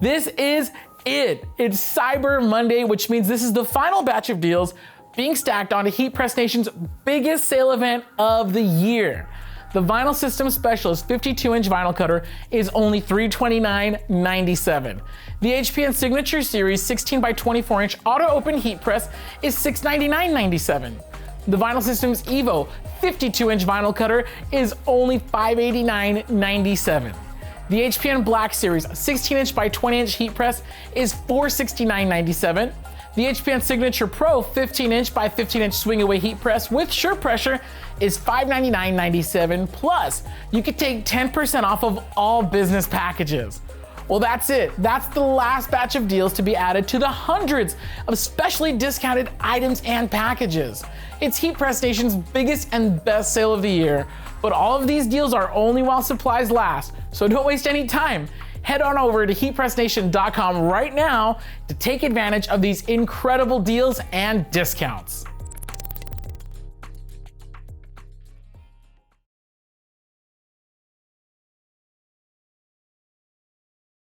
This is it. It's Cyber Monday, which means this is the final batch of deals being stacked onto HeatPressNation's biggest sale event of the year. The Vinyl System Specialist 52-inch vinyl cutter is only $329.97. The HPN Signature Series 16 by 24-inch auto-open heat press is $699.97. The Vinyl Systems Evo 52-inch vinyl cutter is only $589.97. The HPN Black Series 16-inch by 20-inch heat press is $469.97. The HPN Signature Pro 15-inch by 15-inch swing-away heat press with shirt pressure is $599.97. Plus, you can take 10% off of all business packages. Well, that's it. That's the last batch of deals to be added to the hundreds of specially discounted items and packages. It's HeatPressNation's biggest and best sale of the year, but all of these deals are only while supplies last, so don't waste any time. Head on over to HeatPressNation.com right now to take advantage of these incredible deals and discounts.